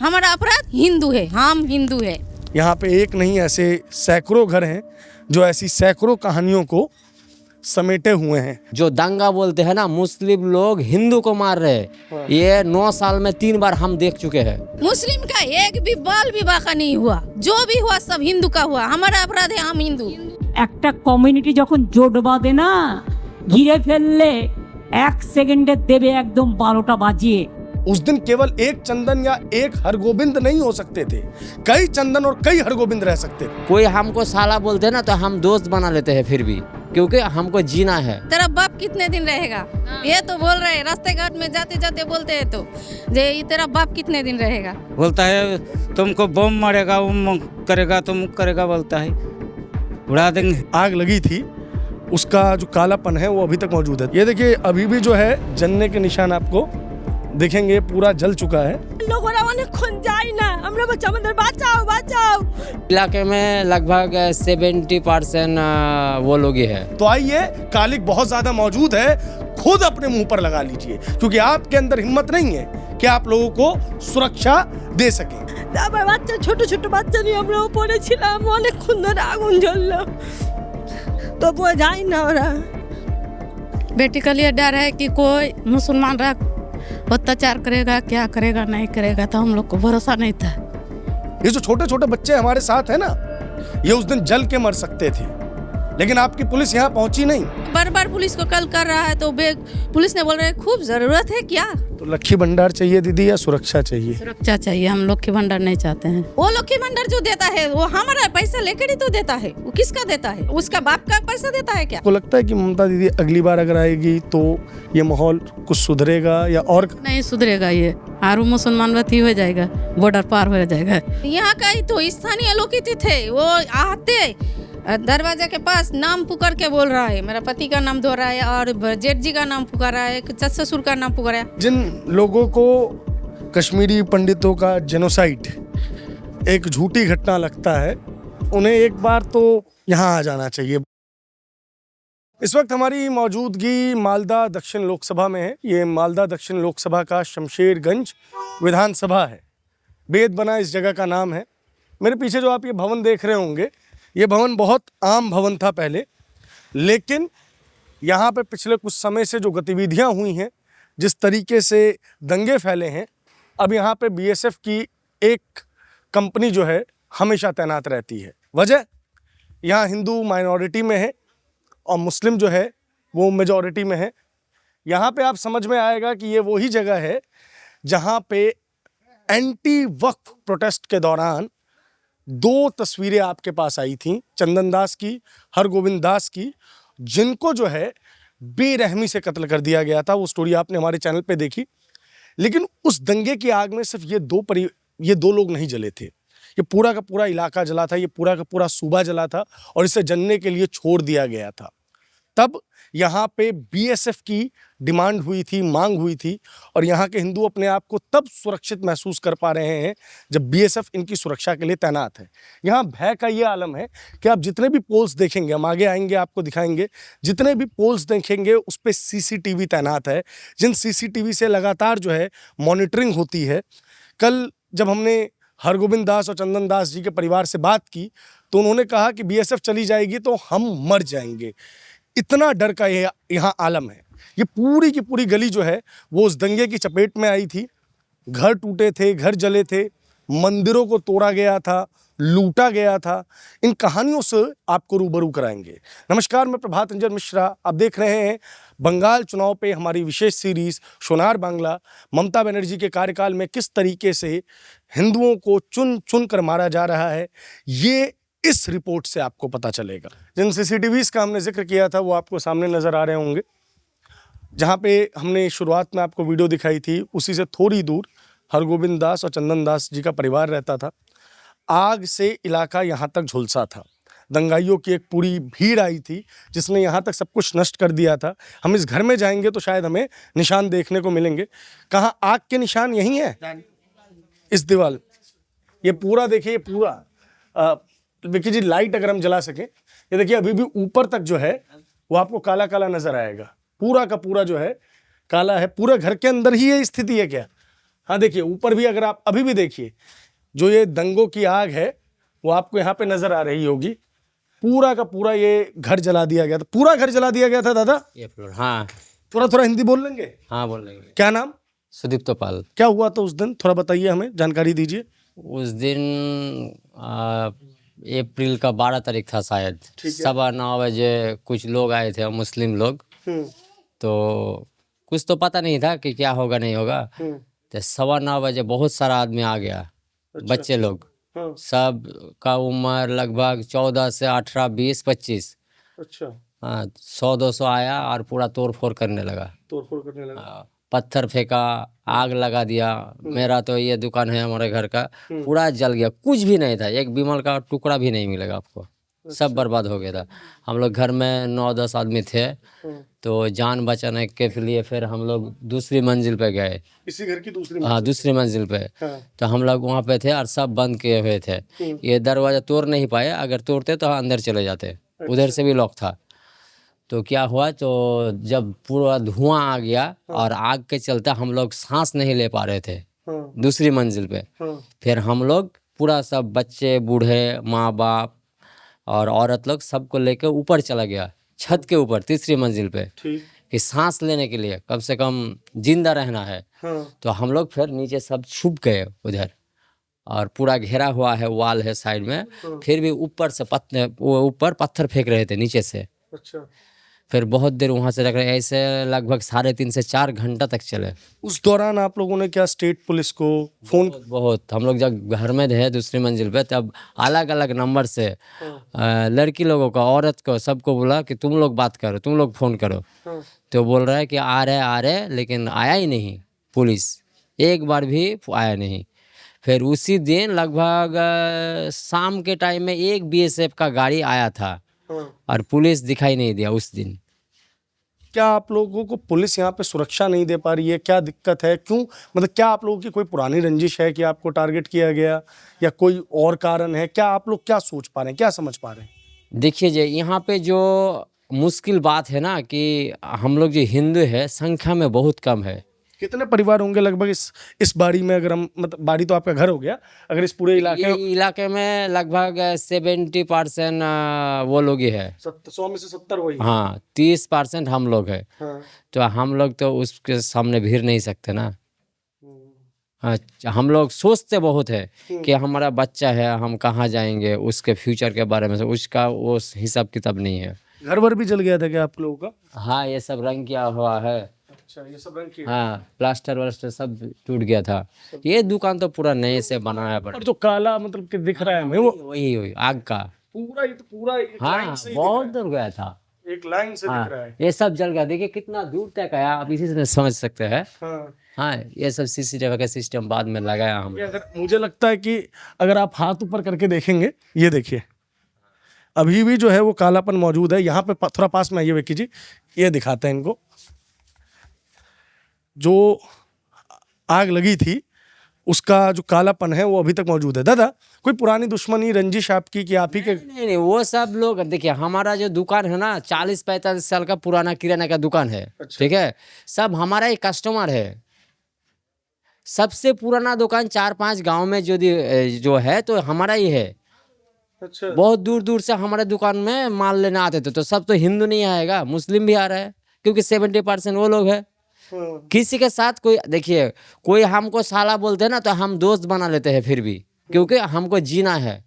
हमारा अपराध हिंदू है, हम हिंदू है। यहाँ पे एक नहीं ऐसे सैकड़ों घर हैं जो ऐसी सैकड़ों कहानियों को समेटे हुए हैं। जो दंगा बोलते हैं ना, मुस्लिम लोग हिंदू को मार रहे हैं, ये 9 साल में 3 बार हम देख चुके हैं। मुस्लिम का एक भी बाल विवाह का नहीं हुआ, जो भी हुआ सब हिंदू का हुआ। हमारा अपराध है, हम हिंदू। একটা কমিউনিটি যখন জোট বাঁধে না, ঘিরে ফেললে 1 সেকেন্ডে দেবে একদম 12টা বাজিয়ে। उस दिन केवल एक चंदन या एक हरगोबिंद नहीं हो सकते थे, कई चंदन और कई हरगोबिंद रह सकते थे। कोई हमको साला बोलते हैं ना, तो हम दोस्त बना लेते हैं फिर भी, क्योंकि हमको जीना है। तेरा बाप कितने दिन रहेगा, ये तो बोल रहे हैं। रास्ते घाट में जाते जाते बोलते हैं तो जे ये तेरा बाप कितने दिन रहेगा। बोलता है तुमको बम मारेगा, वो करेगा, तुम करेगा, बोलता है उड़ा देंगे। आग लगी थी, उसका जो कालापन है वो अभी तक मौजूद है। ये देखिए अभी भी जो है जलने के निशान आपको देखेंगे, पूरा जल चुका है। लोगोरा অনেক ক্ষণ যায় না, আমরা বলছি আমাদের বাঁচাও বাঁচাও। इलाके में लगभग 70% वो लोग ही है। तो आइए, कालिक बहुत ज्यादा मौजूद है, खुद अपने मुंह पर लगा लीजिए, क्योंकि आपके अंदर हिम्मत नहीं है कि आप लोगों को सुरक्षा दे सकें। তারপর বাচ্চা ছোট ছোট বাচ্চা নিয়ে আমরা উপরে ছিলাম, অনেকক্ষণ ধরে আগুন জ্বললো, তবুও যায় না ওরা। बेटी का लिए डर है कि कोई मुसलमान रह अत्याचार करेगा, क्या करेगा नहीं करेगा, तो हम लोग को भरोसा नहीं था। ये जो छोटे छोटे बच्चे हमारे साथ है ना, ये उस दिन जल के मर सकते थे, लेकिन आपकी पुलिस यहाँ पहुंची नहीं। बार बार पुलिस को कल कर रहा है तो पुलिस ने बोल रहे हैं खूब जरूरत है क्या। तो लक्ष्मी भंडार चाहिए दीदी या सुरक्षा चाहिए? सुरक्षा चाहिए, हम लोग की भंडार नहीं चाहते हैं। वो लोग की भंडार जो देता है वो हमारा पैसा लेकर ही तो देता है। वो किसका देता है, उसका बाप का पैसा देता है क्या? आपको लगता है कि ममता दीदी अगली बार अगर आएगी तो ये माहौल कुछ सुधरेगा या और? नहीं सुधरेगा, ये आरू मुसलमान वती हो जाएगा, बॉर्डर पार हो जाएगा। यहाँ का ही तो स्थानीय लोग ही थे, वो आते दरवाजे के पास नाम पुकार के बोल रहा है, मेरा पति का नाम धो रहा है और जेठ जी का नाम पुकारा है, सस ससुर का नाम पुकारा है। जिन लोगों को कश्मीरी पंडितों का जेनोसाइड एक झूठी घटना लगता है, उन्हें एक बार तो यहाँ आ जाना चाहिए। इस वक्त हमारी मौजूदगी मालदा दक्षिण लोकसभा में है। ये मालदा दक्षिण लोकसभा का शमशेरगंज विधानसभा है। बेद बना इस जगह का नाम है। मेरे पीछे जो आप ये भवन देख रहे होंगे, ये भवन बहुत आम भवन था पहले, लेकिन यहाँ पे पिछले कुछ समय से जो गतिविधियाँ हुई हैं, जिस तरीके से दंगे फैले हैं, अब यहाँ पे बीएसएफ की एक कंपनी जो है हमेशा तैनात रहती है। वजह, यहाँ हिंदू माइनॉरिटी में है और मुस्लिम जो है वो मेजॉरिटी में है। यहाँ पे आप समझ में आएगा कि ये वही जगह है जहाँ पे एंटी वक्फ प्रोटेस्ट के दौरान 2 तस्वीरें आपके पास आई थीं, चंदन दास की, हरगोविंद दास की, जिनको जो है बेरहमी से कत्ल कर दिया गया था। वो स्टोरी आपने हमारे चैनल पे देखी। लेकिन उस दंगे की आग में सिर्फ ये दो लोग नहीं जले थे, ये पूरा का पूरा इलाका जला था, ये पूरा का पूरा सूबा जला था और इसे जलने के लिए छोड़ दिया गया था। तब यहाँ पे बीएसएफ की डिमांड हुई थी, मांग हुई थी, और यहाँ के हिंदू अपने आप को तब सुरक्षित महसूस कर पा रहे हैं जब बीएसएफ इनकी सुरक्षा के लिए तैनात है। यहाँ भय का ये आलम है कि आप जितने भी पोल्स देखेंगे, हम आगे आएंगे आपको दिखाएंगे, जितने भी पोल्स देखेंगे उस पर सीसीटीवी तैनात है, जिन सीसीटीवी से लगातार जो है मॉनिटरिंग होती है। कल जब हमने हरगोविंद दास और चंदन दास जी के परिवार से बात की तो उन्होंने कहा कि बीएसएफ चली जाएगी तो हम मर जाएंगे। इतना डर का यहाँ आलम है। ये पूरी की पूरी गली जो है वो उस दंगे की चपेट में आई थी। घर टूटे थे, घर जले थे, मंदिरों को तोड़ा गया था, लूटा गया था। इन कहानियों से आपको रूबरू कराएंगे। नमस्कार, मैं प्रभात रंजन मिश्रा, आप देख रहे हैं बंगाल चुनाव पे हमारी विशेष सीरीज सोनार बांग्ला। ममता बनर्जी के कार्यकाल में किस तरीके से हिंदुओं को चुन चुन कर मारा जा रहा है, ये इस रिपोर्ट से आपको पता चलेगा। जिन सीसीटीवीज़ का हमने जिक्र किया था वो आपको सामने नज़र आ रहे होंगे। जहाँ पे हमने शुरुआत में आपको वीडियो दिखाई थी, उसी से थोड़ी दूर हरगोविंद दास और चंदन दास जी का परिवार रहता था। आग से इलाका यहाँ तक झुलसा था। दंगाइयों की एक पूरी भीड़ आई थी जिसने यहाँ तक सब कुछ नष्ट कर दिया था। हम इस घर में जाएंगे तो शायद हमें निशान देखने को मिलेंगे। कहाँ आग के निशान यही है, इस दीवार। ये पूरा देखिए, पूरा विकी जी लाइट अगर हम जला सकें, ये देखिए अभी भी ऊपर तक जो है वो आपको काला काला नजर आएगा। पूरा का पूरा जो है काला है। पूरा घर के अंदर ही ये स्थिति है क्या? हाँ देखिए ऊपर भी अगर आप अभी भी देखिए, जो ये दंगों की आग है वो आपको यहाँ पे नजर आ रही होगी। पूरा का पूरा ये घर जला दिया गया था, पूरा घर जला दिया गया था दादा। ये फ्लोर, हाँ थोड़ा थोड़ा हिंदी बोल लेंगे? हाँ बोल लेंगे। क्या नाम? सुदीप्त पाल। क्या हुआ था उस दिन, थोड़ा बताइए, हमें जानकारी दीजिए। उस दिन अप्रैल का 12 तारीख था शायद, 9:15 कुछ लोग आए थे मुस्लिम लोग। तो कुछ तो पता नहीं था कि क्या होगा नहीं होगा। तो 9:15 बहुत सारा आदमी आ गया। बच्चे लोग सब का उम्र लगभग 14 से 18, 20, 25। अच्छा। हाँ 100-200 आया और पूरा तोड़ फोड़ करने लगा। पत्थर फेंका, आग लगा दिया। मेरा तो ये दुकान है हमारे घर का, पूरा जल गया, कुछ भी नहीं था, एक बिमल का टुकड़ा भी नहीं मिलेगा आपको। सब बर्बाद हो गया था। हम लोग घर में 9-10 आदमी थे, तो जान बचाने के लिए फिर हम लोग दूसरी मंजिल पे गए। इसी घर की दूसरी? हाँ दूसरी मंजिल पे। तो हम लोग वहाँ पे थे और सब बंद किए हुए थे। ये दरवाजा तोड़ नहीं पाए, अगर तोड़ते तो अंदर चले जाते। उधर से भी लॉक था। तो क्या हुआ, तो जब पूरा धुआं आ गया और आग के चलते हम लोग सांस नहीं ले पा रहे थे दूसरी मंजिल पे। फिर हम लोग पूरा सब बच्चे, बूढ़े, माँ बाप और औरत लोग सबको लेकर ऊपर चला गया, छत के ऊपर तीसरी मंजिल पे, कि सांस लेने के लिए, कम से कम जिंदा रहना है। तो हम लोग फिर नीचे सब छुप गए उधर, और पूरा घेरा हुआ है, वाल है साइड में। फिर भी ऊपर से ऊपर पत्थर फेंक रहे थे नीचे से। अच्छा। फिर बहुत देर वहाँ से रख रहे, ऐसे लगभग 3.5 से 4 घंटा तक चले। उस दौरान आप लोगों ने क्या स्टेट पुलिस को फोन? बहुत हम लोग जब घर में थे दूसरी मंजिल पे, तब अलग अलग नंबर से लड़की लोगों को, औरत को, सबको बोला कि तुम लोग बात करो, तुम लोग फ़ोन करो। तो बोल रहा है कि आ रहे, लेकिन आया ही नहीं पुलिस, एक बार भी आया नहीं। फिर उसी दिन लगभग शाम के टाइम में एक BSF का गाड़ी आया था और पुलिस दिखाई नहीं दिया उस दिन। क्या आप लोगों को पुलिस यहाँ पे सुरक्षा नहीं दे पा रही है? क्या दिक्कत है, क्यों? मतलब क्या आप लोगों की कोई पुरानी रंजिश है कि आपको टारगेट किया गया, या कोई और कारण है? क्या आप लोग क्या सोच पा रहे हैं, क्या समझ पा रहे हैं? देखिए जी, यहाँ पे जो मुश्किल बात है ना, कि हम लोग जो हिंदू है संख्या में बहुत कम है। कितने परिवार होंगे लगभग इस बाड़ी में? अगर हम, मतलब बाड़ी तो आपका घर हो गया, अगर इस पूरे इलाके में लगभग 70% वो लोग ही है। 100 में से 70 वही? हाँ 30% हम लोग है। तो हम लोग तो उसके सामने भीड़ नहीं सकते ना। हम लोग सोचते बहुत है कि हमारा बच्चा है, हम कहाँ जाएंगे, उसके फ्यूचर के बारे में उसका वो हिसाब किताब नहीं है। घर वर भी जल गया था क्या आप लोगों का? हाँ ये सब रंग किया हुआ है। अच्छा, ये सब रंग किया? हाँ प्लास्टर वास्टर सब टूट गया था। ये दुकान तो पूरा नए से बनाया पड़ा। और जो काला मतलब कि दिख रहा है हमें, वो वही आग का पूरा, ये तो पूरा एक हाँ लाइन से ही बहुत दिख रहा दूर गया था। है। एक लाइन से हाँ दिख रहा है। ये सब जल गया, देखिए कितना दूर तक आया, आप इसी से समझ सकते हैं। हाँ ये सब CCTV का सिस्टम बाद में लगाया हम। अगर मुझे लगता है कि अगर आप हाथ ऊपर करके देखेंगे, ये देखिए अभी भी जो है वो कालापन मौजूद है। यहाँ पे थोड़ा पास में आइए विक्की जी, ये दिखाते हैं इनको। जो आग लगी थी उसका जो कालापन है वो अभी तक मौजूद है। दादा, कोई पुरानी दुश्मनी, रंजिश आपकी कि आप ही के? नहीं, वो सब लोग, देखिए हमारा जो दुकान है ना 40-45 साल का पुराना किराना का दुकान है। अच्छा। ठीक है, सब हमारा ही कस्टमर है। सबसे पुराना दुकान 4-5 गांव में जो है तो हमारा ही है। अच्छा। बहुत दूर दूर से हमारे दुकान में माल लेने आते थे। तो सब तो हिंदू नहीं आएगा, मुस्लिम भी आ रहा है, क्योंकि 70% वो लोग है। किसी के साथ कोई, देखिए कोई हमको साला बोलते हैं ना तो हम दोस्त बना लेते हैं फिर भी, क्योंकि हमको जीना है।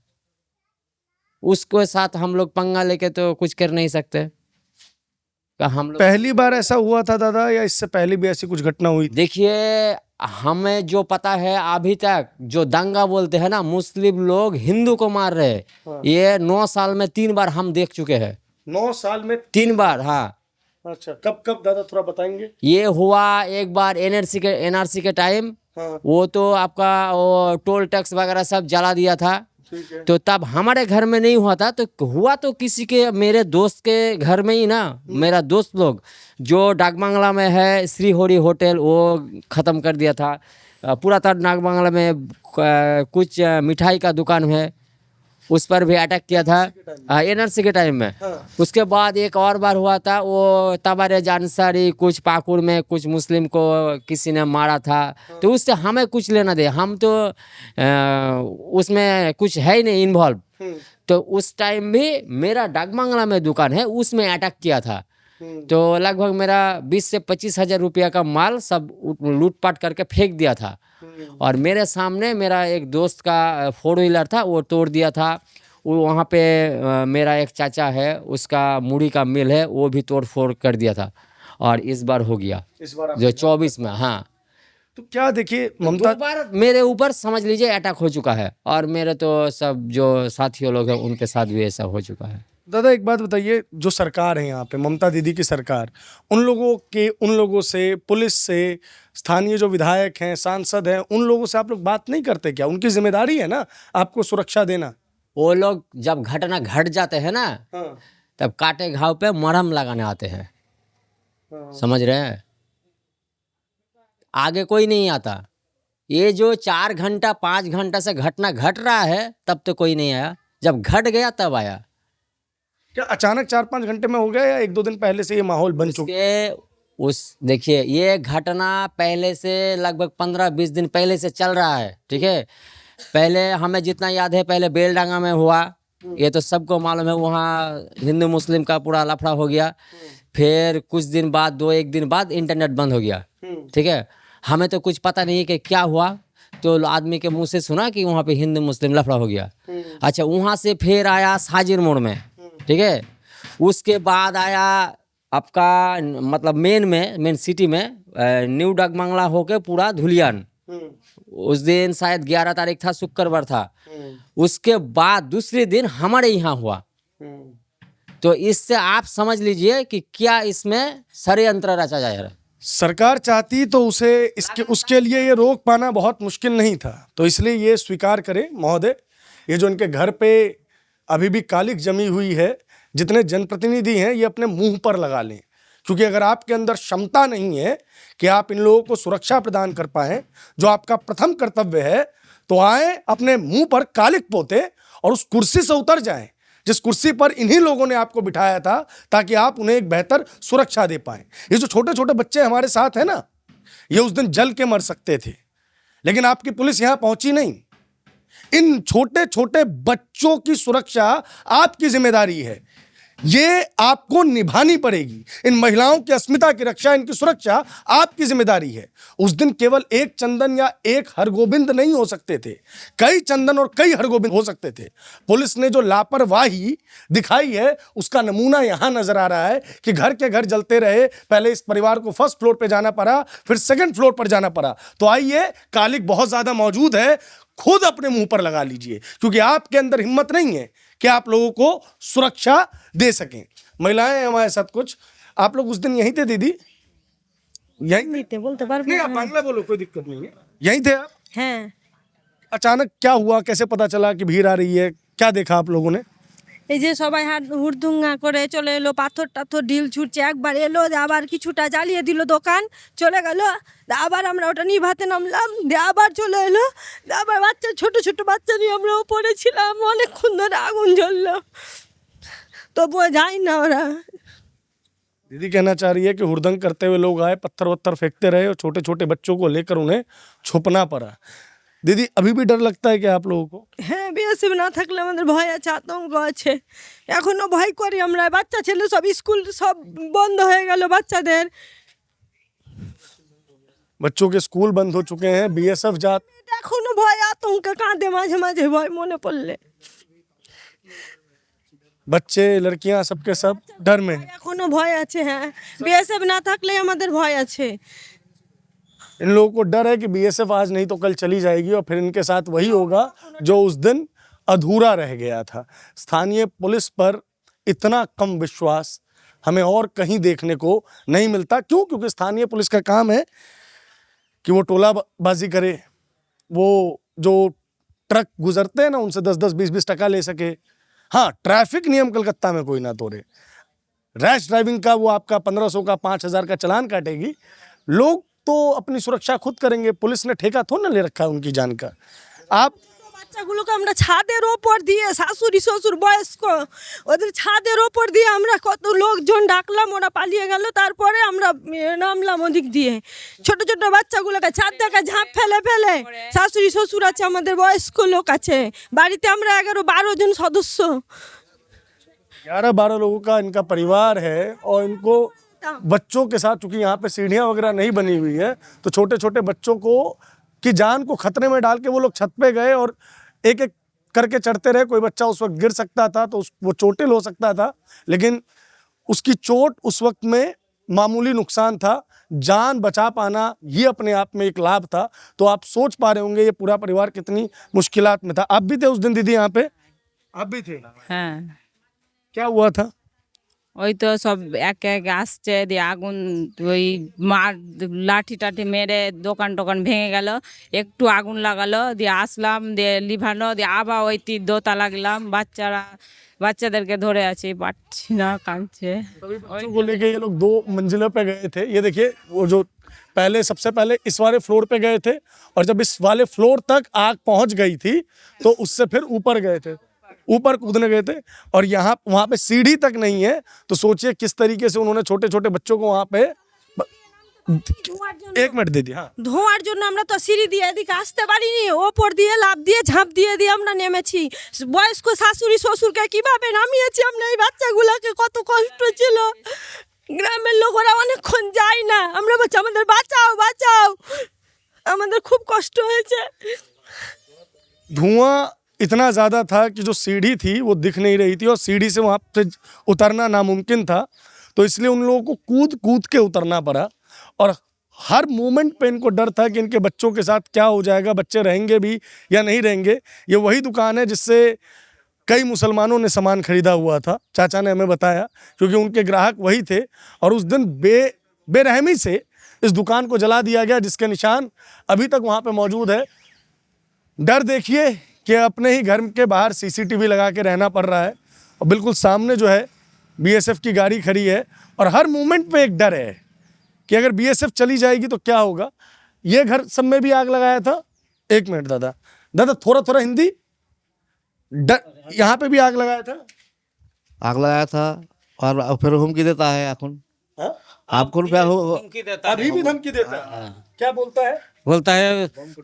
उसके साथ हम लोग पंगा लेके तो कुछ कर नहीं सकते। हम लोग पहली बार ऐसा हुआ था दादा, या इससे पहले भी ऐसी कुछ घटना हुई? देखिए हमें जो पता है अभी तक, जो दंगा बोलते हैं ना, मुस्लिम लोग हिंदू को मार रहे हैं, ये 9 साल में 3 बार हम देख चुके हैं। 9 साल में 3 बार? हाँ। अच्छा, कब कब दादा थोड़ा बताएंगे? ये हुआ एक बार NRC के टाइम। वो तो आपका वो टोल टैक्स वगैरह सब जला दिया था। ठीक है। तो तब हमारे घर में नहीं हुआ था, तो हुआ तो किसी के, मेरे दोस्त के घर में ही ना। मेरा दोस्त लोग जो डाकबांग्ला में है, श्री हरि होटल, वो ख़त्म कर दिया था पूरा। तब डाकबांग्ला में कुछ मिठाई का दुकान है, उस पर भी अटैक किया था एनआरसी के टाइम में। उसके बाद एक और बार हुआ था, वो तबारे जानसारी कुछ पाकुड़ में कुछ मुस्लिम को किसी ने मारा था। तो उससे हमें कुछ लेना दे, हम तो उसमें कुछ है ही नहीं इन्वॉल्व। तो उस टाइम भी मेरा डाकबंगला में दुकान है, उसमें अटैक किया था। तो लगभग मेरा 20 से 25 हजार रुपया का माल सब लूटपाट करके फेंक दिया था। और मेरे सामने मेरा एक दोस्त का 4 व्हीलर था, वो तोड़ दिया था। वो वहाँ पे मेरा एक चाचा है, उसका मूढ़ी का मिल है, वो भी तोड़ फोड़ कर दिया था। और इस बार हो गया, इस बार जो 24 में। हाँ, तो क्या देखिए ममता, 2 बार मेरे ऊपर समझ लीजिए अटैक हो चुका है। और मेरे तो सब जो साथियों लोग हैं उनके साथ भी ऐसा हो चुका है। दादा एक बात बताइए, जो सरकार है यहाँ पे ममता दीदी की सरकार, उन लोगों से, पुलिस से, स्थानीय जो विधायक हैं, सांसद हैं, उन लोगों से आप लोग बात नहीं करते क्या? उनकी जिम्मेदारी है ना आपको सुरक्षा देना। वो लोग जब घटना घट जाते हैं ना, हाँ, तब काटे घाव पे मरहम लगाने आते हैं। समझ रहे हैं? आगे कोई नहीं आता। ये जो 4 घंटा 5 घंटा से घटना घट रहा है, तब तो कोई नहीं आया। जब घट गया तब आया। क्या अचानक 4-5 घंटे में हो गया या 1-2 दिन पहले से ये माहौल बन चुका? देखिए, ये घटना पहले से लगभग 15-20 दिन पहले से चल रहा है। ठीक है, पहले हमें जितना याद है, पहले बेलडांगा में हुआ, ये तो सबको मालूम है। वहाँ हिंदू मुस्लिम का पूरा लफड़ा हो गया। फिर कुछ दिन बाद, 2-1 दिन बाद इंटरनेट बंद हो गया। ठीक है, हमें तो कुछ पता नहीं कि क्या हुआ। तो आदमी के मुंह से सुना कि वहाँ पे हिंदू मुस्लिम लफड़ा हो गया। अच्छा, वहाँ से फिर आया साजिर मोड़ में। ठीक है, उसके बाद आया आपका मतलब मेन सिटी में न्यू डाकबंगला होके पूरा धुलियान। उस दिन शायद 11 तारीख था, शुक्रवार था। उसके बाद दूसरे दिन हमारे यहाँ हुआ। तो इससे आप समझ लीजिए कि क्या इसमें षड्यंत्र रचा जा रहा है। सरकार चाहती तो उसके लिए ये रोक पाना बहुत मुश्किल नहीं था। तो इसलिए ये स्वीकार करें महोदय, ये जो इनके घर पे अभी भी कालिक जमी हुई है, जितने जनप्रतिनिधि हैं ये अपने मुंह पर लगा लें। क्योंकि अगर आपके अंदर क्षमता नहीं है कि आप इन लोगों को सुरक्षा प्रदान कर पाएं, जो आपका प्रथम कर्तव्य है, तो आए अपने मुंह पर कालिक पोते और उस कुर्सी से उतर जाएं, जिस कुर्सी पर इन्हीं लोगों ने आपको बिठाया था, ताकि आप उन्हें एक बेहतर सुरक्षा दे पाएं। ये जो छोटे छोटे बच्चे हमारे साथ हैं ना, ये उस दिन जल के मर सकते थे, लेकिन आपकी पुलिस यहां पहुंची नहीं। इन छोटे छोटे बच्चों की सुरक्षा आपकी जिम्मेदारी है, ये आपको निभानी पड़ेगी। इन महिलाओं की अस्मिता की रक्षा, इनकी सुरक्षा आपकी जिम्मेदारी है। उस दिन केवल एक चंदन या एक हरगोविंद नहीं हो सकते थे, कई चंदन और कई हरगोविंद हो सकते थे। पुलिस ने जो लापरवाही दिखाई है, उसका नमूना यहां नजर आ रहा है कि घर के घर जलते रहे। पहले इस परिवार को फर्स्ट फ्लोर पे जाना पड़ा, फिर सेकंड फ्लोर पर जाना पड़ा। तो आइए, कालिक बहुत ज्यादा मौजूद है, खुद अपने मुंह पर लगा लीजिए, क्योंकि आपके अंदर हिम्मत नहीं है कि आप लोगों को सुरक्षा दे सकें। महिलाएं हैं हमारे साथ कुछ। आप लोग उस दिन यहीं थे दीदी? यहीं थे? बोलते पारबो नहीं, आप बांग्ला बोलो, कोई दिक्कत नहीं है। यहीं थे आप? हैं। अचानक क्या हुआ, कैसे पता चला कि भीड़ आ रही है? क्या देखा आप लोगों ने? এই যে সবাই হাত হুড়দুঙ্গা করে চলে এলো, পাথর টাথর ঢিল ছুটছে, একবার এলো, আবার কিছুটা জ্বালিয়ে দিল দোকান, চলে গেল। আবার আমরা ওটা নিভাতে নামলাম, আবার চলে এলো, আবার বাচ্চা, ছোট ছোট বাচ্চা নিয়ে আমরা উপরে ছিলাম, অনেকক্ষণ ধরে আগুন জ্বললো, তবুও যাই না ওরা। दीदी कहना चाह रही है कि हुड़दंग करते हुए लोग आए, पत्थर वत्थर फेंकते रहे और छोटे छोटे बच्चों को लेकर उन्हें छुपना पड़ा। दीदी अभी भी डर लगता है क्या आप लोगों को? হ্যাঁ, বিএসএফ না থাকলে আমাদের ভয় আছে, আতঙ্ক আছে, এখনো ভয় করি আমরা। বাচ্চা ছেলে সব স্কুল সব বন্ধ হয়ে গেল বাচ্চাদের, बच्चों के स्कूल बंद हो चुके हैं, बीएसएफ जात এখনো ভয়, আতঙ্ক, কাঁদে মাঝে মাঝে ভয় মনে পড়লে। बच्चे लड़कियां सबके सब डर में हैं। এখনো ভয় আছে। হ্যাঁ, বিএসএফ না থাকলে আমাদের ভয় আছে। इन लोगों को डर है कि बीएसएफ आज नहीं तो कल चली जाएगी और फिर इनके साथ वही होगा जो उस दिन अधूरा रह गया था। स्थानीय पुलिस पर इतना कम विश्वास हमें और कहीं देखने को नहीं मिलता। क्यों? क्योंकि स्थानीय पुलिस का काम है कि वो टोलाबाजी करे, वो जो ट्रक गुजरते हैं ना उनसे 10-10, 20-20 टका ले सके। हाँ, ट्रैफिक नियम कलकत्ता में कोई ना तोड़े। रैश ड्राइविंग का वो आपका 1500 का 5000 का चालान काटेगी। लोग तो अपनी सुरक्षा खुद करेंगे, पुलिस ने ठेका थोड़ा ना ले रखा है उनकी जान का। आप বাচ্চাগুলোকে আমরা ছাদের ওপর দিয়ে শাশুড়ি শ্বশুর বয়স্ক ওদের ছাদের ওপর দিয়ে আমরা কত লোকজন ডাকলাম, ওরা পালিয়ে গেল। তারপরে আমরা নামলাম ওদিক দিয়ে, ছোট ছোট বাচ্চাগুলোকে ছাদ থেকে ঝাঁপ ফেলে ফেলে। শাশুড়ি শ্বশুর আছে, আমাদের বয়স্ক লোক আছে বাড়িতে, আমরা 11-12 জন সদস্য। 11-12 लोगों का इनका परिवार है और इनको बच्चों के साथ, चूंकि यहाँ पे सीढ़ियाँ वगैरह नहीं बनी हुई है, तो छोटे छोटे बच्चों को की जान को खतरे में डाल के वो लोग छत पे गए और एक एक करके चढ़ते रहे। कोई बच्चा उस वक्त गिर सकता था तो वो चोटिल हो सकता था, लेकिन उसकी चोट उस वक्त में मामूली नुकसान था। जान बचा पाना ये अपने आप में एक लाभ था। तो आप सोच पा रहे होंगे ये पूरा परिवार कितनी मुश्किलात में था। आप भी थे उस दिन दीदी यहाँ पे? आप भी थे? হ্যাঁ, क्या हुआ था? ওই তো সব এক এক আসছে, দিয়ে আগুন ওই মার লাঠি টাঠি মেরে দোকান টোকান ভেঙে গেল, একটু আগুন লাগালো, দিয়ে আসলাম, দিয়ে লিভানো, দিয়ে আবার ওই দোতলা গেলাম। বাচ্চাদেরকে ধরে আছি, পাচ্ছি না, কাঁদছে। बच्चों को लेके ये लोग 2 मंजिलों पे गए थे। ये देखिए वो जो सबसे पहले इस वाले फ्लोर पे गए थे और जब इस वाले फ्लोर तक आग पहुंच गई थी तो उससे फिर ऊपर गए थे, ऊपर कूदने गए थे। और वहां पे सीढ़ी तक नहीं है, तो सोचिए किस तरीके से उन्होंने छोटे छोटे बच्चों को वहां पे 1 मिनट दे दिया। हाँ। ধোঁয়ার জন্য আমরা তো সিঁড়ি দিয়ে এদিকে আসতে পারিনি, ওপর দিয়ে লাফ দিয়ে ঝাঁপ দিয়ে দিয়ে আমরা নেমেছি। বয়স্ক শাশুড়ি শ্বশুরকে কিভাবে নামিয়েছি আমরা, এই বাচ্চাগুলোকে কত কষ্ট ছিল। গ্রামের লোকেরা অনেকক্ষণ যায় না, আমরা বলছি আমাদের বাঁচাও বাঁচাও, আমাদের খুব কষ্ট হয়েছে। धुआं इतना ज़्यादा था कि जो सीढ़ी थी वो दिख नहीं रही थी और सीढ़ी से वहाँ पे उतरना नामुमकिन था। तो इसलिए उन लोगों को कूद कूद के उतरना पड़ा और हर मोमेंट पे इनको डर था कि इनके बच्चों के साथ क्या हो जाएगा, बच्चे रहेंगे भी या नहीं रहेंगे। ये वही दुकान है जिससे कई मुसलमानों ने सामान खरीदा हुआ था, चाचा ने हमें बताया, क्योंकि उनके ग्राहक वही थे। और उस दिन बेरहमी से इस दुकान को जला दिया गया, जिसके निशान अभी तक वहाँ पे मौजूद है। डर देखिए कि अपने ही घर के बाहर सीसीटीवी लगा के रहना पड़ रहा है और बिल्कुल सामने जो है बीएसएफ की गाड़ी खड़ी है और हर मोमेंट पे एक डर है कि अगर बीएसएफ चली जाएगी तो क्या होगा। ये घर सब में भी आग लगाया था। 1 मिनट दादा थोड़ा थोड़ा हिंदी। यहाँ पे भी आग लगाया था? आग लगाया था और फिर हुमकी देता है এখন हाँ? आपको रुपया हो धमकी देता है। अभी भी धमकी देता है? क्या बोलता है? बोलता है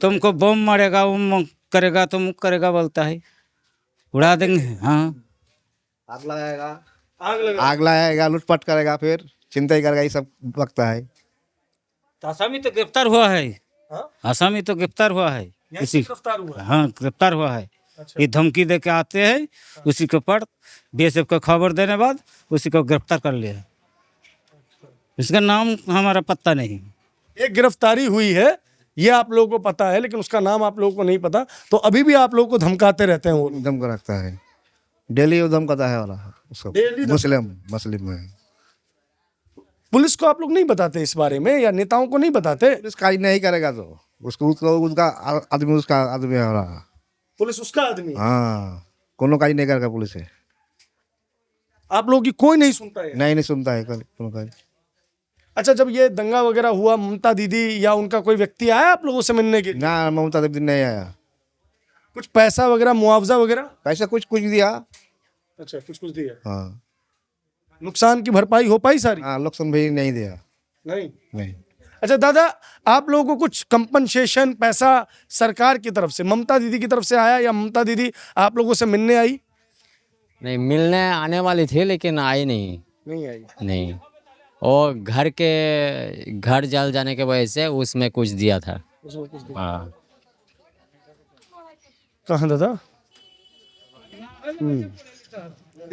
तुमको बम मारेगा, वो करेगा, तुम करेगा, बोलता है, उड़ा देंगे। हाँ, आग लगाएगा, आग लगा। आग लगाएगा, लूटपाट करेगा, फिर चिंता ही करेगा, ये सब बकता है। तो आसामी तो गिरफ्तार हुआ है। हाँ? आसामी तो गिरफ्तार हुआ है, यहीं से गिरफ्तार हुआ है? हाँ, गिरफ्तार हुआ है। अच्छा। ये धमकी दे के आते हैं, उसी के ऊपर बीएसएफ को खबर देने बाद उसी को गिरफ्तार कर लिया। इसका नाम हमारा पता नहीं। एक गिरफ्तारी हुई है ये आप लोगों को पता है, लेकिन उसका नाम आप लोगों को नहीं पता। तो अभी भी आप लोगों को धमकाते रहते हैं वो लोग। धमका रखता है, डेली वो धमकाता है वाला उसको। डेली मुस्लिम में पुलिस को आप लोग नहीं बताते इस बारे में, या नेताओं को नहीं बताते? पुलिस कार्य नहीं करेगा तो उसका आदमी है वाला। पुलिस उसका आदमी है। हाँ, कोनो कार्य नहीं करेगा पुलिस है। आप लोगों की कोई नहीं सुनता है? नहीं सुनता है कोनो कार्य। अच्छा, जब ये दंगा वगैरह हुआ, ममता दीदी या उनका कोई व्यक्ति आया आप लोगों से मिलने के लिए? ना, ममता दीदी नहीं आया। कुछ पैसा वगैरह, मुआवजा वगैरह? पैसा कुछ दिया। अच्छा, कुछ दिया। हाँ, नुकसान की भरपाई हो पाई सारी? हाँ, लक्षण भी नहीं दिया। नहीं। अच्छा दादा, आप लोगों को कुछ कंपनसेशन पैसा सरकार की तरफ से, ममता दीदी की तरफ से आया, या ममता दीदी आप लोगों से मिलने आई? नहीं, मिलने आने वाली थी लेकिन आई नहीं। नहीं आई। नहीं, और घर जल जाने के वजह से उसमें कुछ दिया था। हाँ। कहाँ दादा?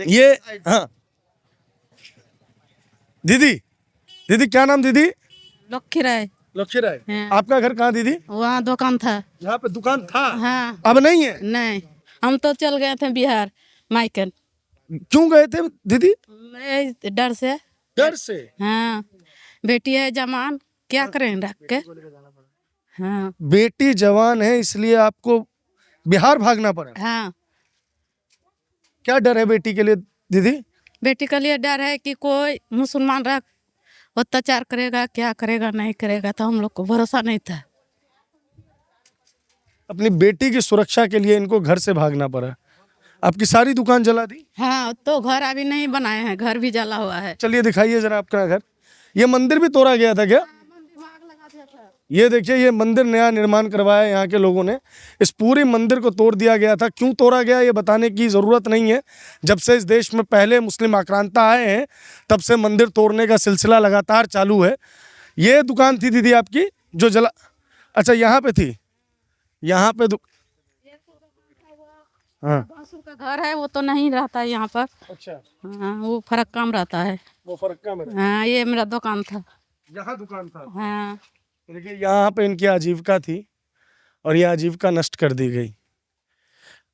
ये हाँ दीदी क्या नाम दीदी? लक्ष्मी राय। लक्ष्मी राय। हाँ। आपका घर कहाँ दीदी? वहाँ दुकान था। यहाँ पे दुकान था? हाँ। अब नहीं है? नहीं, हम तो चल गए थे बिहार मायकन। क्यों गए थे दीदी? डर से। डर से? हाँ, बेटी है जवान, क्या करें रख के। हाँ। बेटी जवान है इसलिए आपको बिहार भागना पड़ा? हाँ, क्या डर है बेटी के लिए दीदी? बेटी के लिए डर है कि कोई मुसलमान रख अत्याचार करेगा, क्या करेगा नहीं करेगा, तो हम लोग को भरोसा नहीं था। अपनी बेटी की सुरक्षा के लिए इनको घर से भागना पड़ा। आपकी सारी दुकान जला दी? हाँ, तो घर अभी नहीं बनाए हैं, घर भी जला हुआ है। चलिए दिखाइए जरा आपका घर। ये मंदिर भी तोड़ा गया था क्या? ये देखिए, ये मंदिर नया निर्माण करवाया यहाँ के लोगों ने। इस पूरे मंदिर को तोड़ दिया गया था। क्यों तोड़ा गया ये बताने की ज़रूरत नहीं है। जब से इस देश में पहले मुस्लिम आक्रांता आए हैं तब से मंदिर तोड़ने का सिलसिला लगातार चालू है। ये दुकान थी दीदी आपकी जो जला? अच्छा, यहाँ पे थी, यहाँ पे हाँ। बासु का घर है, वो तो नहीं रहता है यहाँ पर। अच्छा, हाँ, वो फर्क काम रहता है। वो फरक्का में हाँ, ये मेरा दुकान था। यहाँ दुकान था। हाँ, देखिए, यहाँ पे इनकी आजीविका थी और ये आजीविका नष्ट कर दी गई।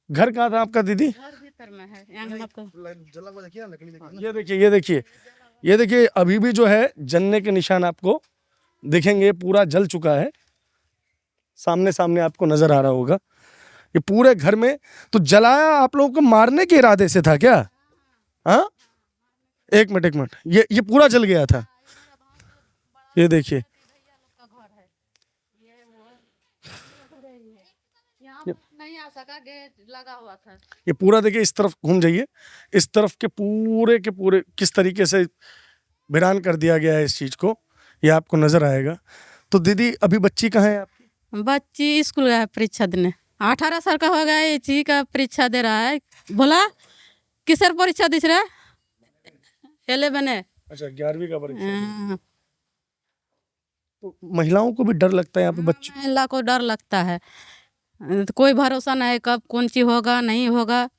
घर कहाँ था आपका दीदी? घर भीतर में है, यहाँ मत करो। ये देखिए, ये देखिए, ये देखिए, अभी भी जो है जलने के निशान आपको दिखेंगे। पूरा जल चुका है, सामने सामने आपको नजर आ रहा होगा। ये पूरे घर में तो जलाया आप लोगों को मारने के इरादे से था क्या? हाँ, एक मिनट, ये पूरा जल गया था। ये देखिए, नहीं आ सका, गेट लगा हुआ था। ये पूरा देखिए, इस तरफ घूम जाइए, इस तरफ के पूरे किस तरीके से वीरान कर दिया गया है इस चीज को, ये आपको नजर आएगा। तो दीदी अभी बच्ची कहाँ है आपकी? बच्ची स्कूल गया है परीक्षा देने। 18 साल का हो गया, ये चीज का परीक्षा दे रहा है। बोला किसर परीक्षा दिख रहा है? 11 है। अच्छा, 11वीं का परीक्षा। हाँ, तो महिलाओं को भी डर लगता है यहाँ पे बच्चों? महिला को डर लगता है, कोई भरोसा नहीं है कब कौन चीज होगा नहीं होगा,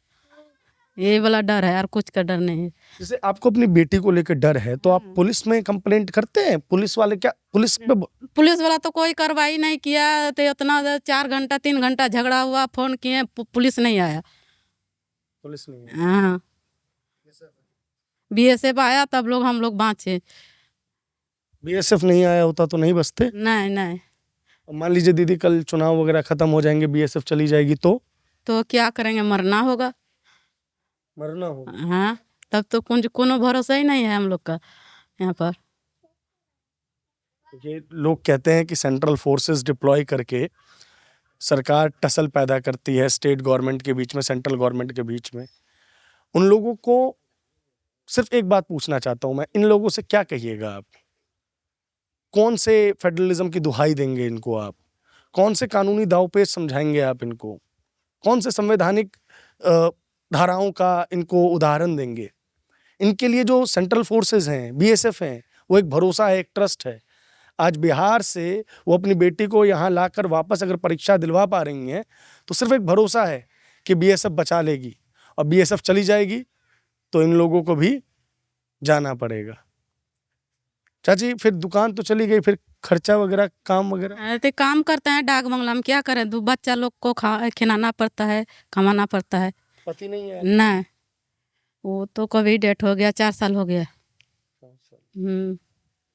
ये वाला डर है और कुछ का डर नहीं है। जैसे आपको अपनी बेटी को लेकर डर है तो आप पुलिस में कंप्लेंट करते हैं? पुलिस वाले क्या पुलिस पे पुलिस वाला तो कोई कार्रवाई नहीं किया। तो इतना 4 घंटा 3 घंटा झगड़ा हुआ, फोन किए, पुलिस नहीं आया। पुलिस नहीं है? हाँ, बीएसएफ आया तब लोग हम लोग बाँचे। बीएसएफ नहीं आया होता तो नहीं बचते? नहीं, मान लीजिए दीदी कल चुनाव वगैरह खत्म हो जाएंगे, बीएसएफ चली जाएगी तो क्या करेंगे? मरना होगा। मरना होगा। हाँ, तब तो कोनो भरोसा ही नहीं है हम लोग का यहाँ पर। ये लोग कहते हैं कि सेंट्रल फोर्सेस डिप्लॉय करके सरकार टसल पैदा करती है स्टेट गवर्नमेंट के बीच में, सेंट्रल गवर्नमेंट के बीच में। उन लोगों को सिर्फ एक बात पूछना चाहता हूं मैं, इन लोगों से क्या कहिएगा आप? कौन से फेडरलिज्म की दुहाई देंगे इनको आप? कौन से कानूनी दांवपेच समझाएंगे आप इनको? कौन से संवैधानिक धाराओं का इनको उदाहरण देंगे? इनके लिए जो सेंट्रल फोर्सेस हैं, बीएसएफ हैं, वो एक भरोसा है, एक ट्रस्ट है। आज बिहार से वो अपनी बेटी को यहाँ लाकर वापस अगर परीक्षा दिलवा पा रही हैं तो सिर्फ एक भरोसा है कि बीएसएफ बचा लेगी, और बीएसएफ चली जाएगी तो इन लोगों को भी जाना पड़ेगा। चाची, फिर दुकान तो चली गई, फिर खर्चा वगैरह, काम वगैरह? तो काम करते हैं डाक बंगला में, क्या करें? 2 बच्चा लोग को खिलाना पड़ता है, कमाना पड़ता है। पति नहीं है? नहीं, वो तो कभी डेट हो गया, 4 साल हो गया।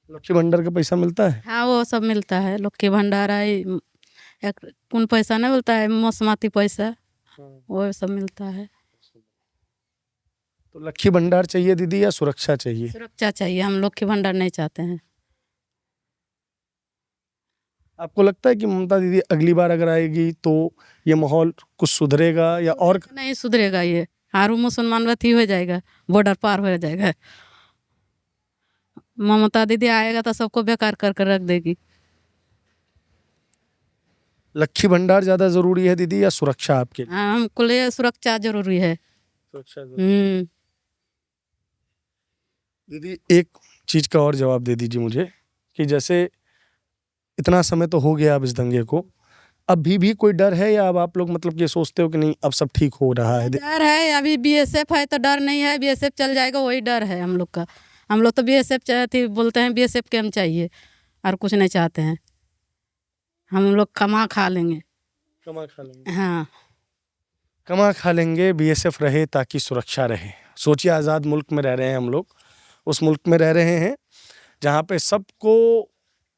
लक्ष्मी भंडार का पैसा मिलता है? हाँ, वो सब मिलता है। लक्ष्मी भंडार है, एक कौन पैसा नहीं मिलता है, मौसमाती पैसा, वो सब मिलता है। तो लक्ष्मी भंडार चाहिए दीदी या सुरक्षा चाहिए? सुरक्षा चाहिए, हम लक्ष्मी भंडार नहीं चाहते हैं। आपको लगता है कि ममता दीदी अगली बार अगर आएगी तो ये माहौल कुछ सुधरेगा या और? नहीं सुधरेगा, ये हारू मुसलमान वती हो जाएगा, बॉर्डर पार हो जाएगा। ममता दीदी आएगा तो सबको बेकार कर कर रख देगी। लक्ष्मी भंडार ज्यादा जरूरी है दीदी या सुरक्षा आपके लिए? हाँ, हमको लिए सुरक्षा जरूरी है। सुरक्षा दीदी, एक चीज का और जवाब दे दीजिए मुझे कि जैसे इतना समय तो हो गया अब इस दंगे को, अभी भी कोई डर है या अब आप लोग मतलब ये सोचते हो कि नहीं अब सब ठीक हो रहा है? डर है, अभी बीएसएफ है तो डर नहीं है, बीएसएफ चल जाएगा वही डर है हम लोग का। हम लोग तो बीएसएफ चाहते, बोलते हैं बीएसएफ के हम चाहिए और कुछ नहीं चाहते हैं। हम लोग कमा खा लेंगे। कमा खा लेंगे? हाँ, कमा खा लेंगे, बीएसएफ रहे ताकि सुरक्षा रहे। सोचिए, आज़ाद मुल्क में रह रहे हैं हम लोग, उस मुल्क में रह रहे हैं जहाँ पे सबको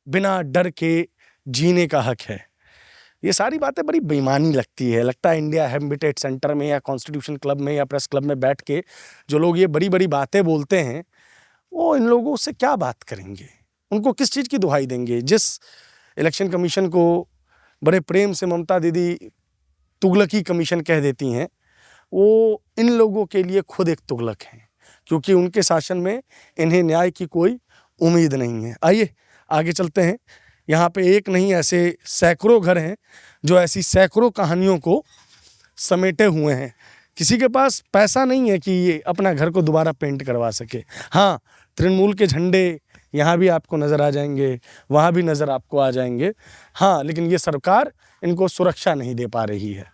बिना डर के जीने का हक है। ये सारी बातें बड़ी बेईमानी लगती है। लगता है इंडिया हैबिटेट सेंटर में या कॉन्स्टिट्यूशन क्लब में या प्रेस क्लब में बैठ के जो लोग ये बड़ी बड़ी बातें बोलते हैं, वो इन लोगों से क्या बात करेंगे? उनको किस चीज़ की दुहाई देंगे? जिस इलेक्शन कमीशन को बड़े प्रेम से ममता दीदी तुगलकी कमीशन कह देती हैं, वो इन लोगों के लिए खुद एक तुगलक हैं, क्योंकि उनके शासन में इन्हें न्याय की कोई उम्मीद नहीं है। आइए आगे चलते हैं। यहाँ पे एक नहीं ऐसे सैकड़ों घर हैं जो ऐसी सैकड़ों कहानियों को समेटे हुए हैं। किसी के पास पैसा नहीं है कि ये अपना घर को दोबारा पेंट करवा सके। हाँ, तृणमूल के झंडे यहाँ भी आपको नज़र आ जाएंगे, वहाँ भी नज़र आपको आ जाएंगे। हाँ, लेकिन ये सरकार इनको सुरक्षा नहीं दे पा रही है।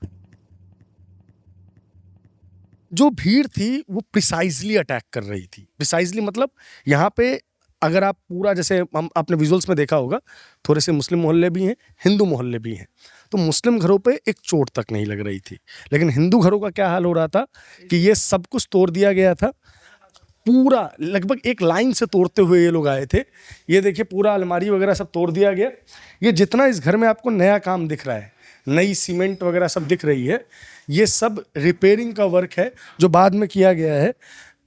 जो भीड़ थी वो प्रिसाइजली अटैक कर रही थी। प्रिसाइजली मतलब यहाँ पे अगर आप पूरा, जैसे हम आपने विजुअल्स में देखा होगा, थोड़े से मुस्लिम मोहल्ले भी हैं, हिंदू मोहल्ले भी हैं। तो मुस्लिम घरों पे एक चोट तक नहीं लग रही थी, लेकिन हिंदू घरों का क्या हाल हो रहा था कि ये सब कुछ तोड़ दिया गया था। पूरा लगभग एक लाइन से तोड़ते हुए ये लोग आए थे। ये देखिए पूरा अलमारी वगैरह सब तोड़ दिया गया। ये जितना इस घर में आपको नया काम दिख रहा है, नई सीमेंट वगैरह सब दिख रही है, ये सब रिपेयरिंग का वर्क है जो बाद में किया गया है।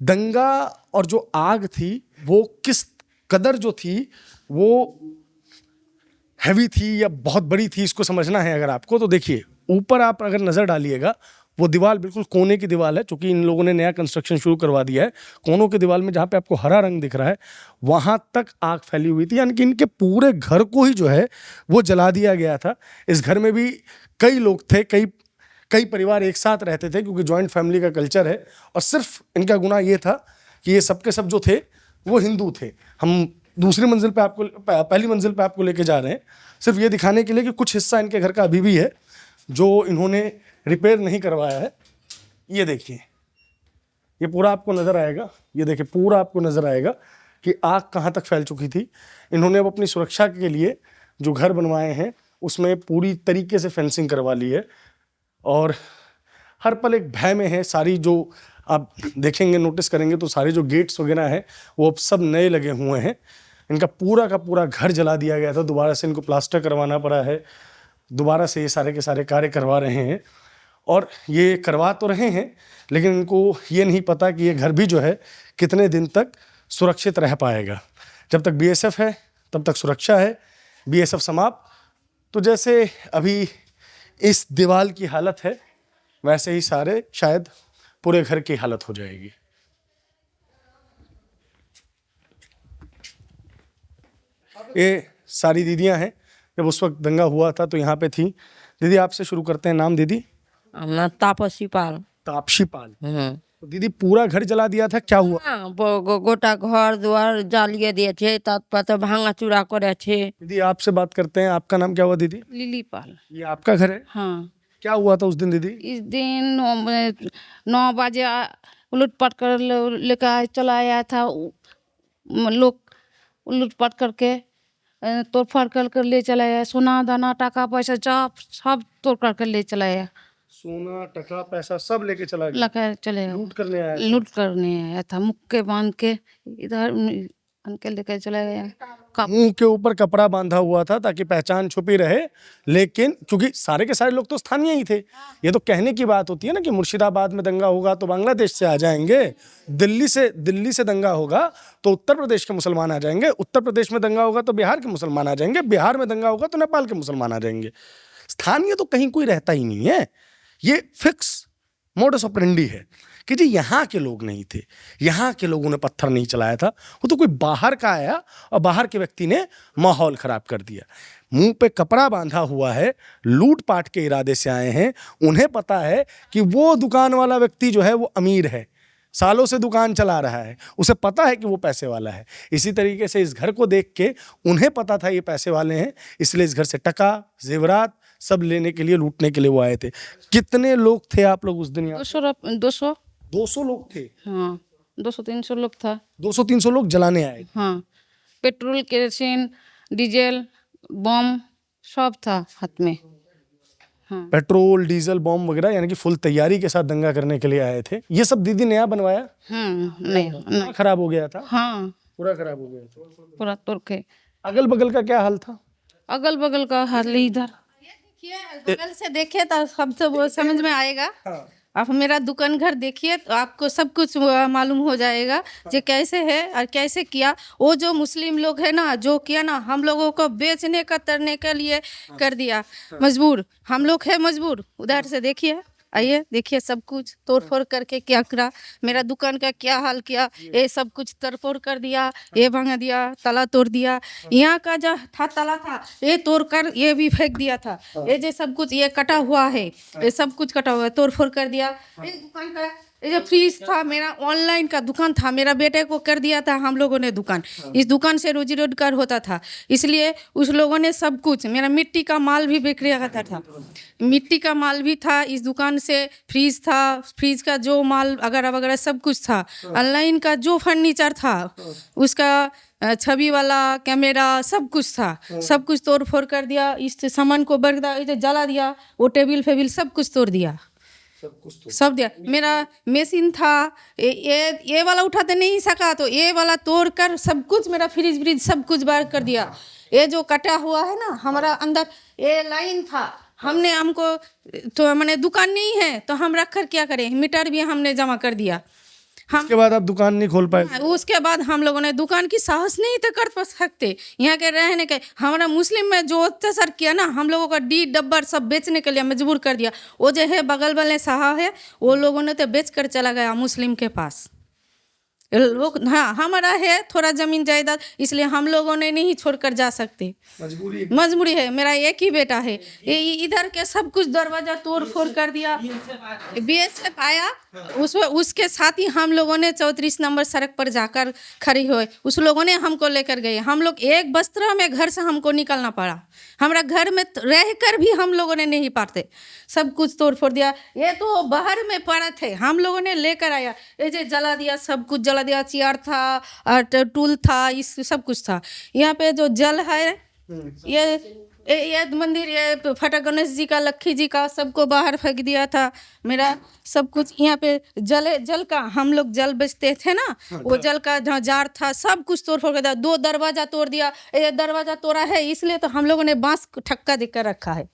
दंगा और जो आग थी वो किस कदर जो थी वो हैवी थी या बहुत बड़ी थी, इसको समझना है अगर आपको। तो देखिए ऊपर आप अगर नज़र डालिएगा, वो दीवार बिल्कुल कोने की दीवार है, क्योंकि इन लोगों ने नया कंस्ट्रक्शन शुरू करवा दिया है। कोनों की दीवार में जहाँ पे आपको हरा रंग दिख रहा है, वहाँ तक आग फैली हुई थी, यानी कि इनके पूरे घर को ही जो है वो जला दिया गया था। इस घर में भी कई लोग थे, कई परिवार एक साथ रहते थे, क्योंकि जॉइंट फैमिली का कल्चर है। और सिर्फ इनका गुनाह ये था कि ये सब के सब जो थे वो हिंदू थे। हम दूसरी मंजिल पे आपको, पहली मंजिल पे आपको लेके जा रहे हैं सिर्फ ये दिखाने के लिए कि कुछ हिस्सा इनके घर का अभी भी है जो इन्होंने रिपेयर नहीं करवाया है। ये देखिए, ये पूरा आपको नज़र आएगा। ये देखिए पूरा आपको नज़र आएगा कि आग कहाँ तक फैल चुकी थी। इन्होंने अब अपनी सुरक्षा के लिए जो घर बनवाए हैं उसमें पूरी तरीके से फेंसिंग करवा ली है, और हर पल एक भय में है। सारी जो आप देखेंगे, नोटिस करेंगे तो सारे जो गेट्स वगैरह हैं वो अब सब नए लगे हुए हैं। इनका पूरा का पूरा घर जला दिया गया था, दोबारा से इनको प्लास्टर करवाना पड़ा है, दोबारा से ये सारे के सारे कार्य करवा रहे हैं। और ये करवा तो रहे हैं, लेकिन इनको ये नहीं पता कि ये घर भी जो है कितने दिन तक सुरक्षित रह पाएगा। जब तक बीएसएफ है तब तक सुरक्षा है, बीएसएफ समाप्त तो जैसे अभी इस दीवार की हालत है वैसे ही सारे शायद पूरे घर की हालत हो जाएगी। ये सारी दीदियां हैं, जब उस वक्त दंगा हुआ था तो यहाँ पे थी। दीदी आपसे शुरू करते हैं, नाम दीदी? আমরা তাপসী পাল। तापसी पाल। तो दीदी पूरा घर जला दिया था, क्या हुआ? হ্যাঁ, গোটা ঘর দুয়ার জ্বালিয়ে দিয়েছে, তারপর তো ভাঙাচুরা করেছে। दीदी आपसे बात करते हैं, आपका नाम क्या हुआ दीदी? लिली पाल। ये आपका घर है? हाँ, क्या हुआ था उस दिन दीदी? इस दिन 9 बजे लूटपाट कर लेकर चला आया था लोग, लूटपाट करके तोड़फाड़ कर ले चला आया। सोना दाना टाका पैसा सब तोड़ करके ले चला आया। सोना टका पैसा सब लेके चला गया, लगा चले आया। लूट करने आया था। लूट करने आया था, मुक्के बांध के इधर बांध के लेकर चला गया। मुंह के ऊपर कपड़ा बांधा हुआ था ताकि पहचान छुपी रहे, लेकिन क्योंकि सारे के सारे लोग तो स्थानीय ही थे। ये तो कहने की बात होती है ना कि मुर्शिदाबाद में दंगा होगा तो बांग्लादेश से आ जाएंगे, दिल्ली से दंगा होगा तो उत्तर प्रदेश के मुसलमान आ जाएंगे, उत्तर प्रदेश में दंगा होगा तो बिहार के मुसलमान आ जाएंगे, बिहार में दंगा होगा तो नेपाल के मुसलमान आ जाएंगे। स्थानीय तो कहीं कोई रहता ही नहीं है। ये फिक्स मोडस ऑपरेंडी है कि जी यहाँ के लोग नहीं थे, यहाँ के लोगों ने पत्थर नहीं चलाया था, वो तो कोई बाहर का आया और बाहर के व्यक्ति ने माहौल खराब कर दिया। मुंह पे कपड़ा बांधा हुआ है, लूटपाट के इरादे से आए हैं। उन्हें पता है कि वो दुकान वाला व्यक्ति जो है वो अमीर है, सालों से दुकान चला रहा है, उसे पता है कि वो पैसे वाला है। इसी तरीके से इस घर को देख के उन्हें पता था ये पैसे वाले हैं, इसलिए इस घर से टका जेवरात सब लेने के लिए, लूटने के लिए वो आए थे। कितने लोग थे आप लोग उस दिन यहाँ? 200 लोग थे। हाँ, 200-300 लोग था। 200-300 लोग जलाने आए थे। हाँ, पेट्रोल केरोसिन डीजल बम सब था हाथ में। हाँ, पेट्रोल डीजल बम वगैरह, यानी कि फुल तैयारी के साथ दंगा करने के लिए आए थे। ये सब दीदी नया बनवाया? नहीं खराब हो गया था? हाँ, पूरा खराब हो गया था, पूरा तोड़ के। अगल बगल का क्या हाल था? अगल बगल का हाल इधर बगल से देखे तो सब वो समझ में आएगा। आप मेरा दुकान घर देखिए तो आपको सब कुछ मालूम हो जाएगा कि कैसे है और कैसे किया। वो जो मुस्लिम लोग है ना, जो किया ना, हम लोगों को बेचने का तरने के लिए कर दिया मजबूर। हम लोग है मजबूर। उधर से देखिए, आइए देखिए, सब कुछ तोड़ फोड़ करके क्या करा, मेरा दुकान का क्या हाल किया। ये सब कुछ तोड़ कर दिया, ये भंगा दिया, ताला तोड़ दिया। यहाँ का जो था ताला था ये तोड़ कर ये भी फेंक दिया था। ये जो सब कुछ ये कटा हुआ है, ये सब कुछ कटा हुआ है, तोड़ फोड़ कर दिया। ये दुकान का ये जो फ्रीज था, मेरा ऑनलाइन का दुकान था, मेरा बेटे को कर दिया था हम लोगों ने दुकान। इस दुकान से रोजी रोजगार होता था, इसलिए उस लोगों ने सब कुछ, मेरा मिट्टी का माल भी बिक्री करता था, मिट्टी का माल भी था इस दुकान से। फ्रीज था, फ्रीज का जो माल वगैरह वगैरह सब कुछ था। ऑनलाइन का जो फर्नीचर था उसका छवि वाला कैमरा सब कुछ था, सब कुछ तोड़ फोड़ कर दिया। इस सामान को बर्बाद जला दिया, वो टेबल फेबिल सब कुछ तोड़ दिया, सब दिया। मेरा मशीन था, ये वाला उठाते नहीं सका तो ये वाला तोड़ कर सब कुछ, मेरा फ्रिज व्रिज सब कुछ बाहर कर दिया। ये जो कटा हुआ है ना हमारा अंदर, ये लाइन था, हमको तो मैंने दुकान नहीं है तो हम रख कर क्या करें, मीटर भी हमने जमा कर दिया। उसके बाद आप दुकान नहीं खोल पाए? उसके बाद हम लोगों ने दुकान की साहस नहीं तो कर सकते। यहाँ के रहने के हमारा मुस्लिम में जो अत्याचार किया ना, हम लोगों का डी डब्बर सब बेचने के लिए मजबूर कर दिया। वो जो है बगल वाले साहब है, वो लोगों ने तो बेच कर चला गया मुस्लिम के पास। लोग हाँ, हमारा है थोड़ा जमीन जायदाद, इसलिए हम लोगों ने नहीं छोड़कर जा सकते, मजबूरी है। मेरा एक ही बेटा है, इधर के सब कुछ दरवाजा तोड़ फोड़ कर दिया। बीएसएफ आया, उसके साथ ही हम लोगों ने 34 नंबर सड़क पर जाकर खड़ी हुए, उस लोगों ने हमको लेकर गए। हम लोग एक वस्त्र में घर से हमको निकलना पड़ा, हमारा घर में रह कर भी हम लोगों ने नहीं पाते, सब कुछ तोड़ फोड़ दिया। ये तो बाहर में पड़ा थे, हम लोगों ने लेकर आया, ये जो जला दिया, सब कुछ जला दिया। चेयर था और टूल था, इस सब कुछ था। यहाँ पे जो जल है, ये मंदिर, ये फटा गणेश जी का, लक्ष्मी जी का, सबको बाहर फेंक दिया था। मेरा सब कुछ यहाँ पे जल का, हम लोग जल बेचते थे ना, वो जल का जार था, सब कुछ तोड़ फोड़ दिया। 2 दरवाजा तोड़ दिया। ये दरवाजा तोड़ा है इसलिए तो हम लोगों ने बांस ठक्का देकर रखा है,